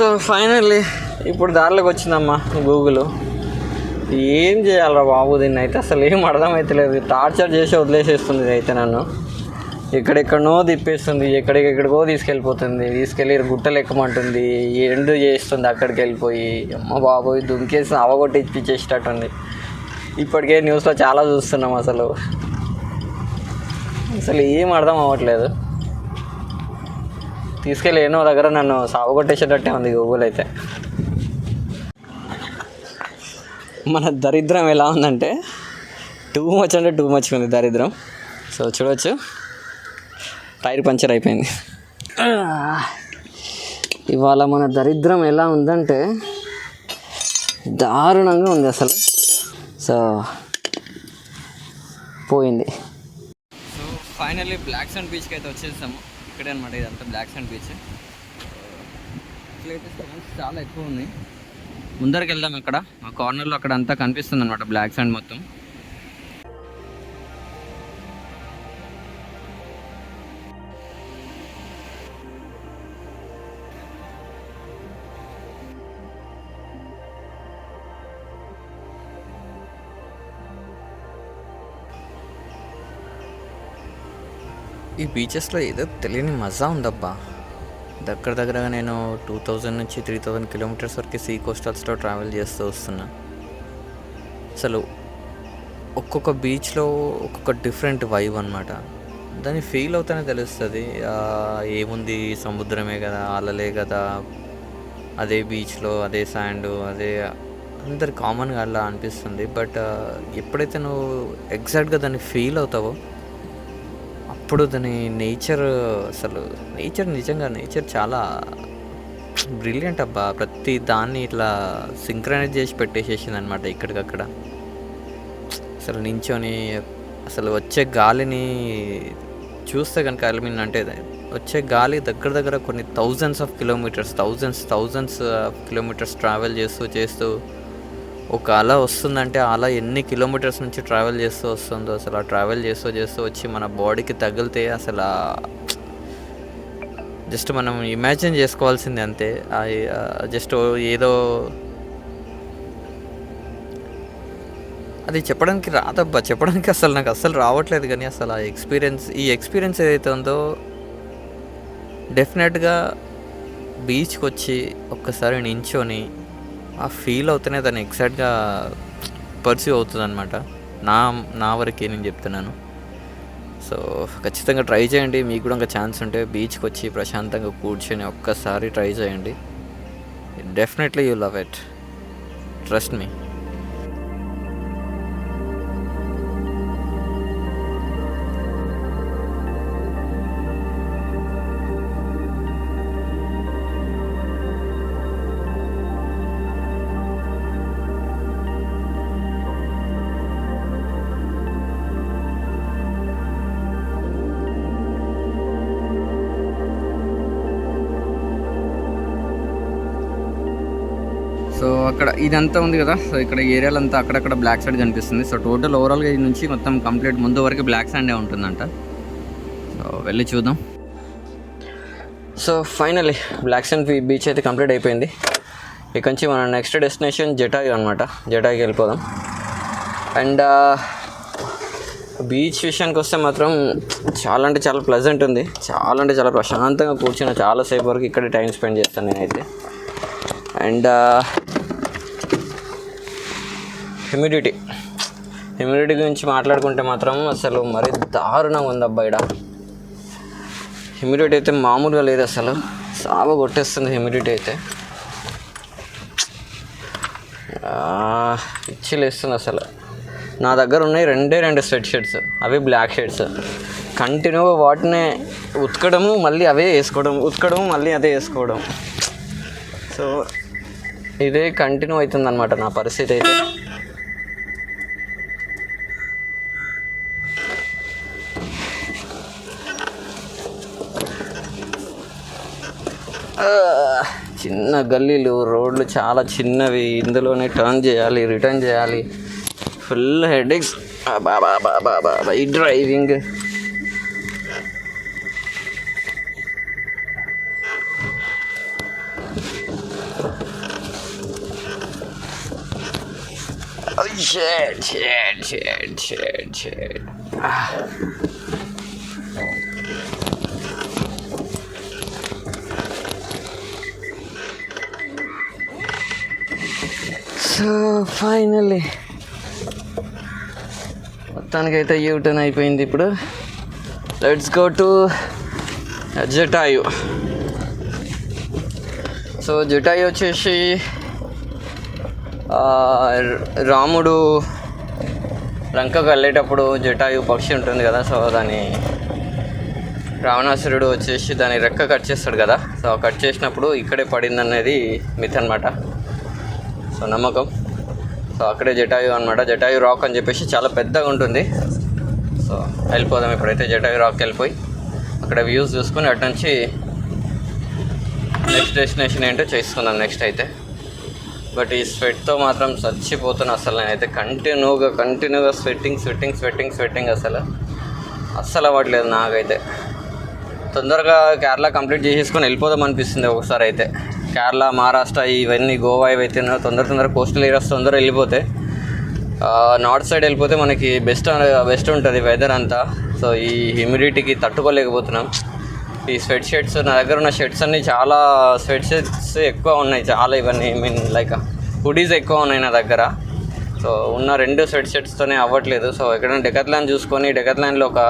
So finally ఇప్పుడు దారిలోకి వచ్చిందమ్మా గూగుల్. ఏం చేయాలరా బాబు, దీన్ని అయితే అసలు ఏం అర్థమవుతలేదు. టార్చర్ చేసి వదిలేసేస్తుంది అయితే నన్ను. ఎక్కడెక్కడనో తిప్పేస్తుంది, ఎక్కడికెక్కడికో తీసుకెళ్ళి గుట్టలు ఎక్కమంటుంది, ఎండు చేస్తుంది అక్కడికి వెళ్ళిపోయి. అమ్మ బాబోయ్, దుంకేసి అవగొట్టిచ్చేసేటట్టుంది. ఇప్పటికే న్యూస్లో చాలా చూస్తున్నాం. అసలు ఏం అర్థం అవ్వట్లేదు. తీసుకెళ్ళి ఏనో దగ్గర నన్ను సావగొట్టేసేటట్టే ఉంది గూగుల్ అయితే. మన దరిద్రం ఎలా ఉందంటే టూ మచ్ ఉంది దరిద్రం. సో చూడవచ్చు, టైర్ పంచర్ అయిపోయింది. ఇవాళ మన దరిద్రం ఎలా ఉందంటే దారుణంగా ఉంది అసలు. సో పోయింది. సో ఫైనల్లీ బ్లాక్ సాండ్ బీచ్కి అయితే వచ్చేసాము. ఇక్కడే అనమాట, ఇదంతా బ్లాక్ సాండ్ బీచ్. ఇట్లయితే సౌండ్స్ చాలా ఎక్కువ ఉన్నాయి. ముందరికి వెళ్దాం. అక్కడ ఆ కార్నర్లో అక్కడ అంతా కనిపిస్తుంది అనమాట బ్లాక్ సాండ్ మొత్తం. ఈ బీచెస్లో ఏదో తెలియని మజా ఉందబ్బా. దగ్గరగా నేను 2000 నుంచి 3000 కిలోమీటర్స్ వరకు సీ కోస్టల్స్లో ట్రావెల్ చేస్తూ వస్తున్నా. అసలు ఒక్కొక్క బీచ్లో ఒక్కొక్క డిఫరెంట్ వైబ్ అనమాట. దాన్ని ఫీల్ అవుతానే తెలుస్తుంది. ఏముంది, సముద్రమే కదా, అలలే కదా, అదే బీచ్లో అదే శాండ్, అదే అందరు కామన్గా అలా అనిపిస్తుంది. బట్ ఎప్పుడైతే నువ్వు ఎగ్జాక్ట్గా దాన్ని ఫీల్ అవుతావో అప్పుడు దాని నేచర్, అసలు నేచర్ చాలా బ్రిలియంట్ అబ్బా. ప్రతి దాన్ని ఇట్లా సింక్రనైజ్ చేసి పెట్టేసేసింది అనమాట ఇక్కడికక్కడ. అసలు నించొని అసలు వచ్చే గాలిని చూస్తే కనుక, అంటే వచ్చే గాలి దగ్గర కొన్ని థౌజండ్స్ ఆఫ్ కిలోమీటర్స్ ట్రావెల్ చేస్తూ ఒక అల వస్తుందంటే ఆ అల ఎన్ని కిలోమీటర్స్ నుంచి ట్రావెల్ చేస్తూ వస్తుందో, అసలు ఆ ట్రావెల్ చేస్తూ వచ్చి మన బాడీకి తగిలితే అసలు జస్ట్ మనం ఇమాజిన్ చేసుకోవాల్సిందే అంతే. జస్ట్ ఏదో అది చెప్పడానికి రాదబ్బా, చెప్పడానికి నాకు అసలు రావట్లేదు. కానీ అసలు ఈ ఎక్స్పీరియన్స్ ఏదైతే ఉందో డెఫినెట్గా బీచ్కి వచ్చి ఒక్కసారి నించొని ఆ ఫీల్ అవుతూనే దాన్ని ఎగ్జాక్ట్గా పర్సీవ్ అవుతుంది అనమాట. నా వరకే నేను చెప్తున్నాను. సో ఖచ్చితంగా ట్రై చేయండి. మీకు కూడా ఇంకా ఛాన్స్ ఉంటే బీచ్కి వచ్చి ప్రశాంతంగా కూర్చొని ఒక్కసారి ట్రై చేయండి. Definitely you love it, trust me. So అక్కడ ఇదంతా ఉంది కదా, సో ఇక్కడ ఏరియాలో అంతా అక్కడక్కడ బ్లాక్ సాండ్ కనిపిస్తుంది. సో టోటల్ ఓవరాల్గా ఇది నుంచి మొత్తం కంప్లీట్ ముందు వరకు బ్లాక్ సాండే ఉంటుందంట. సో వెళ్ళి చూద్దాం. So finally black sand beach అయితే కంప్లీట్ అయిపోయింది. ఇక నుంచి మన నెక్స్ట్ డెస్టినేషన్ జటాయు అనమాట. జటాయుకి వెళ్ళిపోదాం. అండ్ బీచ్ విషయానికి వస్తే మాత్రం చాలా ప్లెజెంట్ ఉంది. చాలా ప్రశాంతంగా కూర్చున్న చాలాసేపు వరకు ఇక్కడ టైం స్పెండ్ చేస్తాను నేనైతే. అండ్ హ్యూమిడిటీ గురించి మాట్లాడుకుంటే మాత్రం అసలు మరీ దారుణంగా ఉందబ్బా. ఇక్కడ హ్యూమిడిటీ అయితే మామూలుగా లేదు, అసలు సావ కొట్టేస్తుంది హ్యూమిడిటీ అయితే. ఇచ్చిలేస్తుంది అసలు. నా దగ్గర ఉన్నాయి రెండు స్వెట్ షర్ట్స్, అవి బ్లాక్ షర్ట్స్. కంటిన్యూగా వాటినే ఉతకడము, మళ్ళీ అవే వేసుకోవడం, ఉతకడము, మళ్ళీ అదే వేసుకోవడం. సో ఇదే కంటిన్యూ అవుతుంది అనమాట నా పరిస్థితి అయితే. చిన్న గల్లీలు, రోడ్లు చాలా చిన్నవి, ఇందులోనే టర్న్ చేయాలి, రిటర్న్ చేయాలి, ఫుల్ హెడేక్స్. ఈ డ్రైవింగ్ షేడ్. సో ఫైనల్లీ మొత్తానికైతే యూటర్న్ అయిపోయింది. ఇప్పుడు let's go to Jatayu. So Jatayu వచ్చేసి రాముడు లంకకు వెళ్ళేటప్పుడు జటాయు పక్షి ఉంటుంది కదా, సో దాని రావణాసురుడు వచ్చేసి దాని రెక్క కట్ చేస్తాడు కదా, సో కట్ చేసినప్పుడు ఇక్కడే పడింది అనేది మిత్ అనమాట. సో నమ్మకం. సో అక్కడే జటాయు అనమాట. జటాయు రాక్ అని చెప్పేసి చాలా పెద్దగా ఉంటుంది. సో వెళ్ళిపోదాం ఇప్పుడైతే జటాయు రాక్ వెళ్ళిపోయి అక్కడ వ్యూస్ చూసుకొని అటు నుంచి నెక్స్ట్ డెస్టినేషన్ ఏంటో చేసుకుందాం నెక్స్ట్ అయితే. బట్ ఈ స్వెట్తో మాత్రం చచ్చిపోతున్నా అసలు. నేనైతే కంటిన్యూగా స్వెట్టింగ్ అస్సలు అవ్వట్లేదు నాకైతే. తొందరగా కేరళ కంప్లీట్ చేసేసుకొని వెళ్ళిపోదాం అనిపిస్తుంది ఒకసారి అయితే. కేరళ, మహారాష్ట్ర ఇవన్నీ, గోవా ఇవైతే తొందర కోస్టల్ ఏరియాస్ తొందరగా వెళ్ళిపోతే, నార్త్ సైడ్ వెళ్ళిపోతే మనకి బెస్ట్ ఉంటుంది వెదర్ అంతా. సో ఈ హ్యూమిడిటీకి తట్టుకోలేకపోతున్నాం. ఈ స్వెట్ షర్ట్స్, నా దగ్గర ఉన్న షర్ట్స్ అన్నీ చాలా స్వెట్ షర్ట్స్ ఎక్కువ ఉన్నాయి, చాలా. ఇవన్నీ లైక్ హుడీస్ ఎక్కువ ఉన్నాయి నా దగ్గర. సో ఉన్న 2 స్వెట్ షర్ట్స్తోనే అవ్వట్లేదు. సో ఎక్కడైనా డెకాథ్లాన్ చూసుకొని డెకాథ్లాన్లో ఒక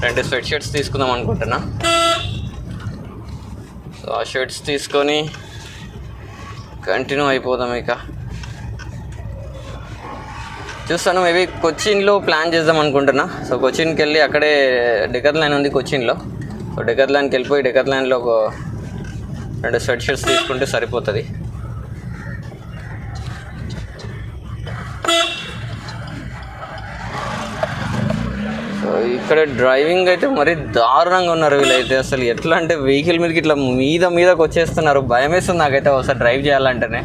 2 స్వెట్ షర్ట్స్ తీసుకుందాం అనుకుంటున్నా. సో ఆ షర్ట్స్ తీసుకొని కంటిన్యూ అయిపోదాం. ఇక చూస్తాను, మేబీ కొచ్చిన్లో ప్లాన్ చేద్దాం అనుకుంటున్నా. సో కొచ్చిన్కి వెళ్ళి అక్కడే డెకాథ్లాన్ ఉంది కొచ్చిన్లో. సో డెకాథ్లాన్కి వెళ్ళిపోయి డెకాథ్లాన్లో ఒక 2 స్వెట్ షర్ట్స్ తీసుకుంటే సరిపోతుంది. సో ఇక్కడ డ్రైవింగ్ అయితే మరీ దారుణంగా ఉన్నారు వీళ్ళైతే. అసలు ఎట్లా అంటే వెహికల్ మీదకి ఇట్లా మీదకి వచ్చేస్తున్నారు. భయం వేస్తుంది నాకైతే ఒకసారి డ్రైవ్ చేయాలంటేనే.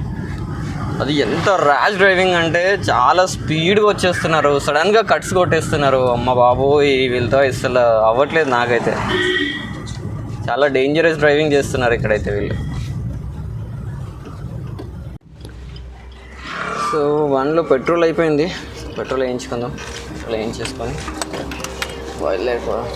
అది ఎంత ర్యాష్ డ్రైవింగ్ అంటే చాలా స్పీడ్గా వచ్చేస్తున్నారు, సడన్గా కట్స్ కొట్టేస్తున్నారు. అమ్మ బాబోయ్, వీళ్ళతో అసలు అవ్వట్లేదు నాకైతే. చాలా డేంజరస్ డ్రైవింగ్ చేస్తున్నారు ఇక్కడైతే వీళ్ళు. సో 1లో పెట్రోల్ అయిపోయింది. పెట్రోల్ వేయించుకుందాం. పెట్రోల్ వేయించేసుకొని బయలుదేరిపోదాం.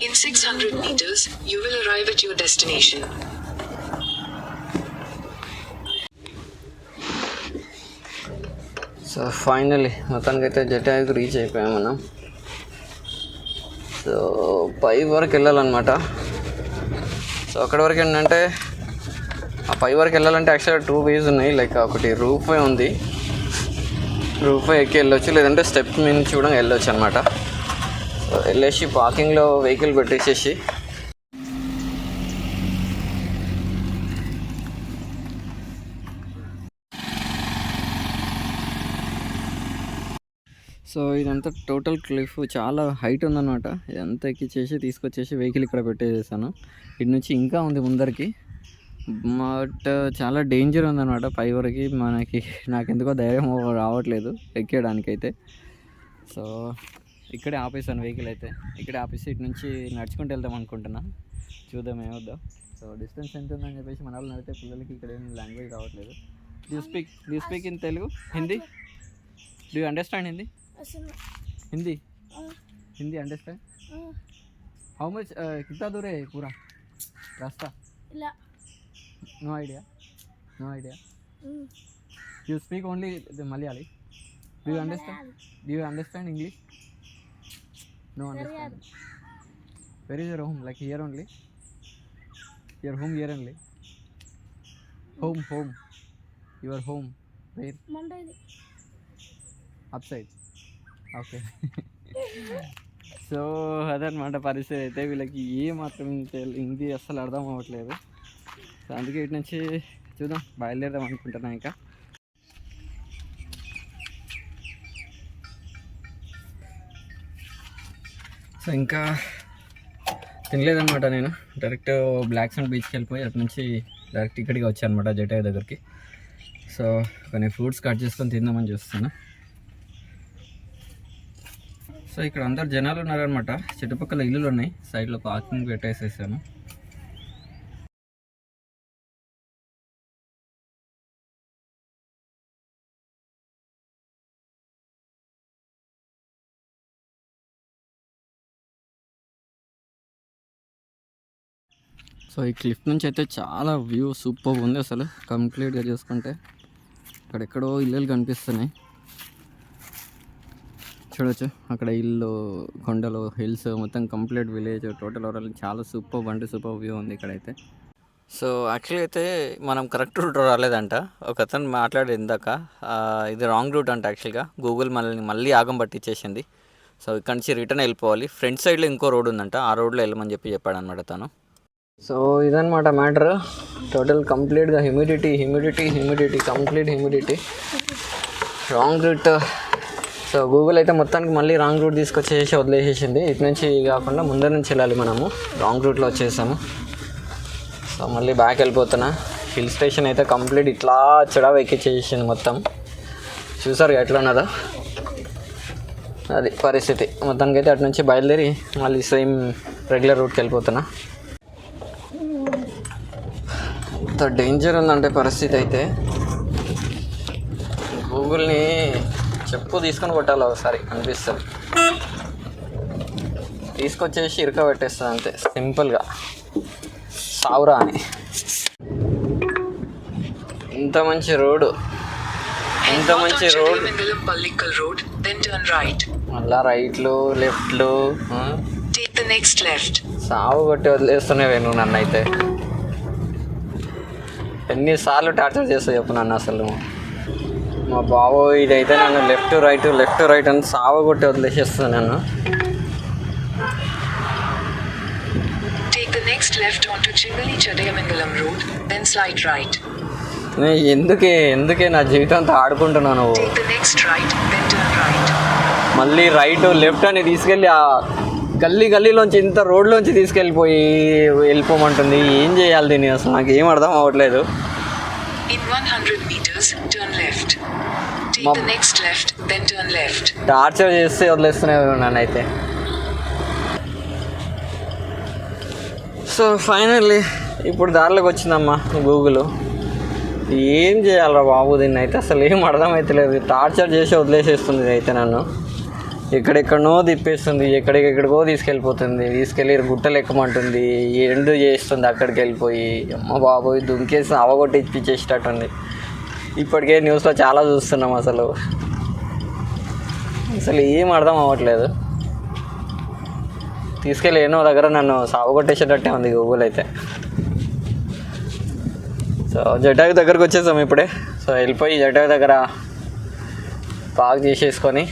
In 600 meters, you will arrive at your destination. So finally మొత్తానికైతే జటాయుకి రీచ్ అయిపోయాం మనం. సో పై వరకు వెళ్ళాలన్నమాట. సో అక్కడి వరకు ఏంటంటే ఆ పై వరకు వెళ్ళాలంటే యాక్చువల్గా 2 వేస్ ఉన్నాయి. లైక్ ఒకటి రూఫ్ వే ఉంది, రూఫ్ వే ఎక్కి వెళ్ళొచ్చు, లేదంటే స్టెప్ మీద నుంచి కూడా వెళ్ళొచ్చు అనమాట. సో వెళ్ళేసి పార్కింగ్లో వెహికల్ పెట్టేసేసి సో ఇదంతా టోటల్ క్లిఫ్ చాలా హైట్ ఉందన్నమాట. ఇదంతా ఎక్కిచ్చేసి తీసుకొచ్చేసి వెహికల్ ఇక్కడ పెట్టేసాను. ఇటు నుంచి ఇంకా ఉంది ముందరికి, బట్ చాలా డేంజర్ ఉందన్నమాట పై వరకు. నాకు ఎందుకో ధైర్యం రావట్లేదు ఎక్కేయడానికైతే. సో ఇక్కడే ఆపేసాను వెహికల్ అయితే. ఇక్కడే ఆపేసి ఇటు నుంచి నడుచుకుంటూ వెళ్దాం అనుకుంటున్నా. చూద్దాం ఏమవుద్దాం. సో సో డిస్టెన్స్ ఎంత ఉందని చెప్పేసి మన వాళ్ళు అడిగితే పిల్లలకి ఇక్కడ ఏం లాంగ్వేజ్ రావట్లేదు. Do speak in Telugu, Hindi? Do you understand Hindi? Hindi understand? How much कितना दूर है पूरा रास्ता? No idea. You speak only the Malayali? Do you understand English? No understand. Where is your home? Like here only? Your home here only? Home. Your home where? Mandali. Upside. Okay. So అదనమాట పరిస్థితి అయితే. వీళ్ళకి మాత్రం హిందీ అస్సలు అర్థం అవ్వట్లేదు. So అందుకే ఇటు నుంచి చూద్దాం, బయలుదేరదాం అనుకుంటున్నా. ఇంకా సో ఇంకా తినలేదన్నమాట. నేను డైరెక్ట్ బ్లాక్ సౌండ్ బీచ్కి వెళ్ళిపోయి అటు నుంచి డైరెక్ట్ ఇక్కడికి వచ్చాను అనమాట, జటాయు దగ్గరికి. సో కొన్ని ఫ్రూట్స్ కట్ చేసుకొని తిందామని చూస్తున్నా. సో ఇక్కడ అందరు జనాలు ఉన్నారనమాట. చుట్టుపక్కల ఇల్లులు ఉన్నాయి, సైడ్లో పార్కింగ్ పెట్టేసేసాను. సో ఈ క్లిఫ్ నుంచి అయితే చాలా వ్యూ సూపర్ ఉంది అసలు. కంప్లీట్గా చూసుకుంటే అక్కడెక్కడో ఇల్లులు కనిపిస్తున్నాయి, చూడొచ్చు. అక్కడ ఇల్లు, కొండలు, హిల్స్, మొత్తం కంప్లీట్ విలేజ్, టోటల్ ఓవరాల్ చాలా సూపర్ వ్యూ ఉంది ఇక్కడైతే. సో యాక్చువల్లీ అయితే మనం కరెక్ట్ రూట్ రాలేదంట. ఒక అతను మాట్లాడి ఇందాక ఇది రాంగ్ రూట్ అంట. యాక్చువల్గా గూగుల్ మళ్ళీ ఆగం పట్టించేసింది. సో ఇక్కడ నుంచి రిటర్న్ వెళ్ళిపోవాలి. ఫ్రంట్ సైడ్లో ఇంకో రోడ్ ఉందంట, ఆ రోడ్లో వెళ్ళమని చెప్పాడు అనమాట తను. సో ఇదనమాట మ్యాటర్. టోటల్ కంప్లీట్గా humidity, complete humidity. Wrong route. So Google అయితే మొత్తానికి మళ్ళీ రాంగ్ రూట్ తీసుకొచ్చేసి వదిలేసేసింది. ఇటు నుంచి కాకుండా ముందర నుంచి వెళ్ళాలి, మనము రాంగ్ రూట్లో వచ్చేసాము. సో మళ్ళీ బ్యాక్ వెళ్ళిపోతున్నా. హిల్ స్టేషన్ అయితే కంప్లీట్ ఇట్లా చెడవ ఎక్కిచ్చేసింది మొత్తం. చూసారు ఎట్లా ఉన్నదో, అది పరిస్థితి. మొత్తానికి అయితే అటు నుంచి బయలుదేరి మళ్ళీ సేమ్ రెగ్యులర్ రూట్కి వెళ్ళిపోతున్నా. ఇంత డేంజర్ ఉందంటే పరిస్థితి అయితే. గూగుల్ని చెప్పు తీసుకొని కొట్టాలి ఒకసారి అనిపిస్తుంది. తీసుకొచ్చేసి ఇరుక పెట్టేస్తుంది అంతే, సింపుల్గా సావురా అని. ఇంత మంచి రోడ్డు, మళ్ళా రైట్లు, లెఫ్ట్లు, సావు కొట్టి వదిలేస్తున్నావే నువ్వు నన్ను. అయితే ఎన్నిసార్లు టార్చర్ చేస్తావు చెప్పు నన్ను అసలు. మా బాబు ఇదైతే నన్ను లెఫ్ట్ రైట్ అని సావ కొట్టి వదిలేసేస్తుంది నన్ను. ఎందుకే నా జీవితంతో ఆడుకుంటున్నాను. మళ్ళీ రైట్ లెఫ్ట్ అని తీసుకెళ్ళి ఆ గల్లీలోంచి ఇంత రోడ్లోంచి వెళ్ళిపోమంటుంది. ఏం చేయాలి దీన్ని అసలు నాకు ఏం అర్థం అవ్వట్లేదు. టార్చర్ చేస్తే వదిలేస్తున్నాయి నన్ను అయితే. సో ఫైనల్లీ ఇప్పుడు దారిలోకి వచ్చిందమ్మా గూగుల్. ఏం చేయాలరా బాబు దీన్ని అయితే అసలు ఏం అర్థమవుతలేదు. టార్చర్ చేసి వదిలేసేస్తుంది అయితే నన్ను. ఎక్కడెక్కడనో తిప్పేస్తుంది, ఎక్కడికెక్కడికో తీసుకెళ్ళి గుట్టలు ఎక్కమంటుంది, ఎండు చేస్తుంది అక్కడికి వెళ్ళిపోయి. అమ్మ బాబోయ్ దుంకేసి అవగొట్టిచ్చేసేటట్టుంది. ఇప్పటికే న్యూస్లో చాలా చూస్తున్నాం. అసలు ఏం అర్థం అవ్వట్లేదు. తీసుకెళ్ళి ఎన్నో దగ్గర నన్ను సావగొట్టేసేటట్టే ఉంది గూగుల్ అయితే. సో జటాయు దగ్గరకు వచ్చేసాం ఇప్పుడే. సో వెళ్ళిపోయి జటాయు దగ్గర పార్క్ చేసేసుకొని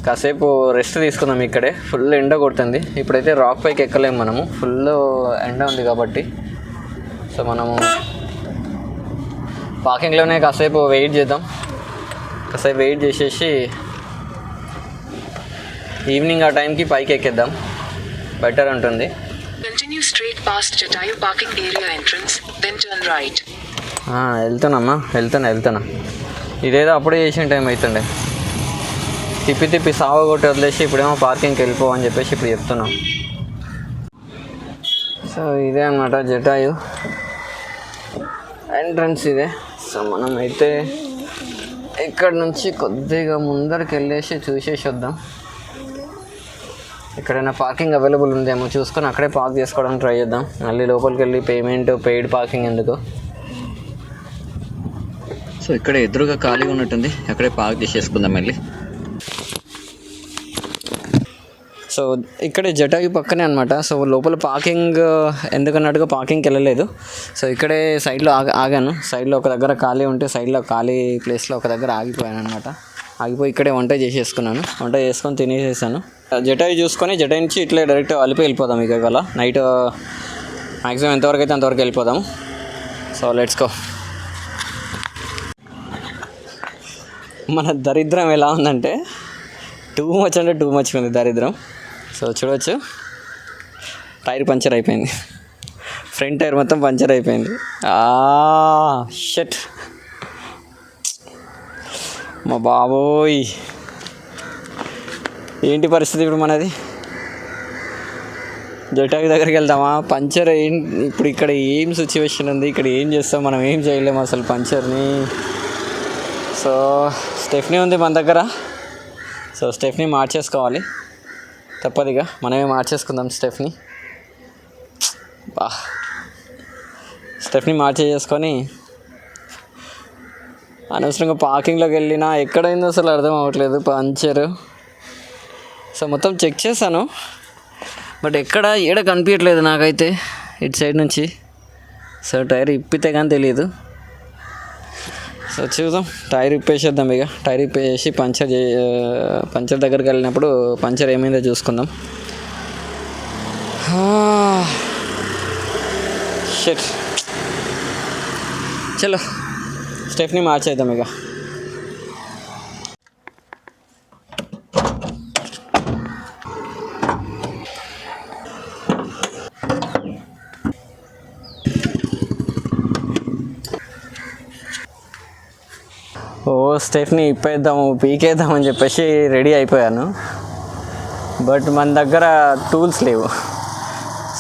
కాసేపు రెస్ట్ తీసుకుందాం. ఇక్కడే ఫుల్ ఎండ కొడుతుంది. ఇప్పుడైతే రాక్ పైకి ఎక్కలేము మనము, ఫుల్ ఎండ ఉంది కాబట్టి. సో మనము పార్కింగ్లోనే కాసేపు వెయిట్ చేద్దాం. కాసేపు వెయిట్ చేసేసి ఈవినింగ్ ఆ టైంకి పైకి ఎక్కేద్దాం, బెటర్ ఉంటుంది. వెళ్తున్నా. ఇదేదో అప్పుడే చేసిన టైం అవుతుండే. తిప్పి సావ కొట్టి వదిలేసి ఇప్పుడేమో పార్కింగ్కి వెళ్ళిపోవని చెప్పేసి ఇప్పుడు చెప్తున్నాం. సో సో ఇదే అనమాట జటాయు ఎంట్రన్స్ ఇదే. సో మనం అయితే ఇక్కడ నుంచి కొద్దిగా ముందరికి వెళ్ళేసి చూసేసి వద్దాం. ఎక్కడైనా పార్కింగ్ అవైలబుల్ ఉందేమో చూసుకొని అక్కడే పార్క్ చేసుకోవడానికి ట్రై చేద్దాం. మళ్ళీ లోపలికి వెళ్ళి పెయిడ్ పార్కింగ్ ఎందుకు. సో ఇక్కడ ఎదురుగా ఖాళీగా ఉన్నట్టుంది, అక్కడే పార్క్ చేసేసుకుందాం వెళ్ళి. సో ఇక్కడే జటాయు పక్కనే అనమాట. సో లోపల పార్కింగ్ ఎందుకన్నట్టుగా పార్కింగ్కి వెళ్ళలేదు. సో ఇక్కడే సైడ్లో ఆగాను. సైడ్లో ఒక దగ్గర ఖాళీ ఉంటే సైడ్లో ఖాళీ ప్లేస్లో ఒక దగ్గర ఆగిపోయాను అనమాట. ఆగిపోయి ఇక్కడే వంట చేసేసుకున్నాను. వంట చేసుకొని తినేసేసాను. జటాయు చూసుకొని జటాయు నుంచి ఇట్లా డైరెక్ట్ వెళ్ళిపోదాం. ఇక గల నైట్ మ్యాక్సిమం ఎంతవరకు అయితే అంతవరకు వెళ్ళిపోదాం. So let's go. మన దరిద్రం ఎలా ఉందంటే టూ మచ్ ఉంది దరిద్రం. సో చూడవచ్చు, టైర్ పంచర్ అయిపోయింది. ఫ్రంట్ టైర్ మొత్తం పంచర్ అయిపోయింది. షట్ మా బాబోయ్, ఏంటి పరిస్థితి ఇప్పుడు మనది? జటాయు దగ్గరికి వెళ్దామా? పంచర్ ఇప్పుడు ఇక్కడ ఏం సిచ్యువేషన్ ఉంది? ఇక్కడ ఏం చేస్తాం? మనం ఏం చేయలేము అసలు పంచర్ని. సో స్టెఫ్నీ ఉంది మన దగ్గర. సో స్టెఫ్నీ మార్చేసుకోవాలి, తప్పదుగా మనమే మార్చేసుకుందాం స్టెఫ్నీ మార్చేసుకొని అనవసరంగా పార్కింగ్లోకి వెళ్ళినా ఎక్కడైందో అసలు అర్థం అవ్వట్లేదు పంచరు. సో మొత్తం చెక్ చేశాను, బట్ ఏడ కనిపించట్లేదు నాకైతే ఇటు సైడ్ నుంచి. సో టైర్ ఇప్పితే కానీ తెలియదు. సో చూద్దాం, టైర్ ఇప్పేసేద్దాం. ఇక టైర్ ఇప్పేసి పంచర్ దగ్గరికి వెళ్ళినప్పుడు పంచర్ ఏమైందో చూసుకుందాం. షట్, చలో స్టెఫ్నీ మార్చేద్దాం ఇక. స్టెఫ్నీ పీకేద్దామని చెప్పేసి రెడీ అయిపోయాను. బట్ మన దగ్గర టూల్స్ లేవు.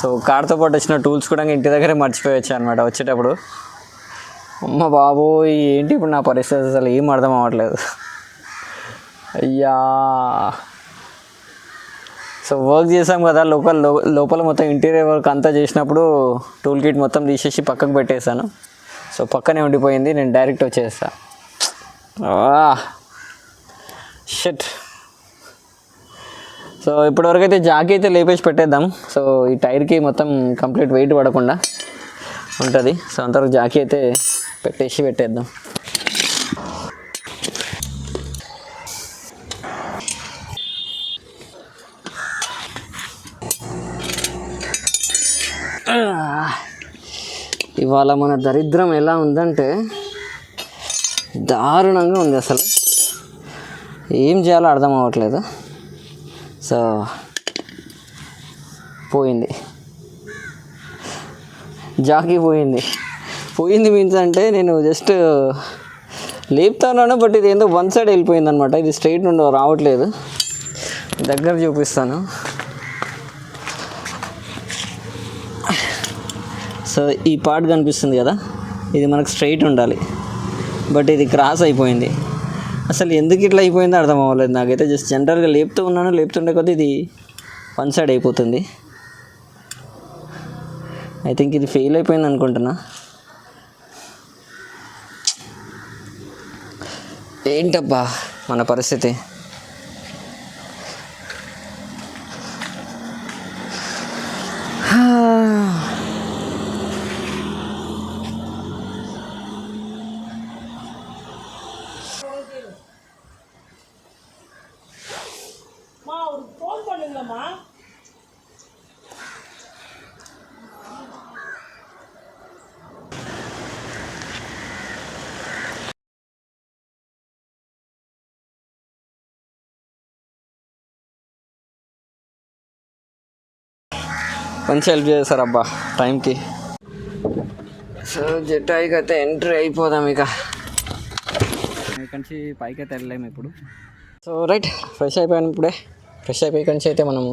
సో కార్తో పాటు వచ్చిన టూల్స్ కూడా ఇంటి దగ్గరే మర్చిపోయచ్చు అనమాట వచ్చేటప్పుడు. అమ్మ బాబోయ్, ఏంటి ఇప్పుడు నా పరిస్థితి? అసలు ఏం అర్థం అవ్వట్లేదు. అయ్యా, సో వర్క్ చేసాం కదా లోపల మొత్తం ఇంటీరియర్ వర్క్ అంతా చేసినప్పుడు టూల్ కిట్ మొత్తం తీసేసి పక్కకు పెట్టేశాను. సో పక్కనే ఉండిపోయింది, నేను డైరెక్ట్ వచ్చేస్తా. షట్. సో ఇప్పటివరకు అయితే జాకీ అయితే లేపేసి పెట్టేద్దాం. సో ఈ టైర్కి మొత్తం కంప్లీట్ వెయిట్ పడకుండా ఉంటుంది. సో అంతవరకు జాకీ అయితే పెట్టేద్దాం. ఇవాళ మన దరిద్రం ఎలా ఉందంటే దారుణంగా ఉంది. అసలు ఏం చేయాలో అర్థం అవ్వట్లేదు. సో పోయింది, జాకీ పోయింది మీన్స్ అంటే నేను జస్ట్ లేపుతా ఉన్నాను, బట్ ఇది ఏందో వన్ సైడ్ వెళ్ళిపోయింది అనమాట. ఇది స్ట్రైట్ నుండి రావట్లేదు. దగ్గర చూపిస్తాను. సో ఈ పార్ట్ కనిపిస్తుంది కదా, ఇది మనకు స్ట్రైట్ ఉండాలి, బట్ ఇది క్రాస్ అయిపోయింది. అసలు ఎందుకు ఇట్లా అయిపోయిందో అర్థం అవ్వలేదు నాకైతే. జస్ట్ జనరల్గా లేపుతుండే కొద్దీ ఇది వన్ సైడ్ అయిపోతుంది. ఐ థింక్ ఇది ఫెయిల్ అయిపోయింది అనుకుంటున్నా. ఏంటబ్బా మన పరిస్థితి? మంచి హెల్ప్ చేశారు అబ్బా టైంకి. సో జటాయుకి అయితే ఎంట్రీ అయిపోదాం ఇక. ఇక్కడి నుంచి పైకి అయితే వెళ్ళలేము ఇప్పుడు. సో రైట్, ఫ్రెష్ అయిపోయాను ఇప్పుడే. ఫ్రెష్ అయిపోయి ఇక్కడి నుంచి అయితే మనము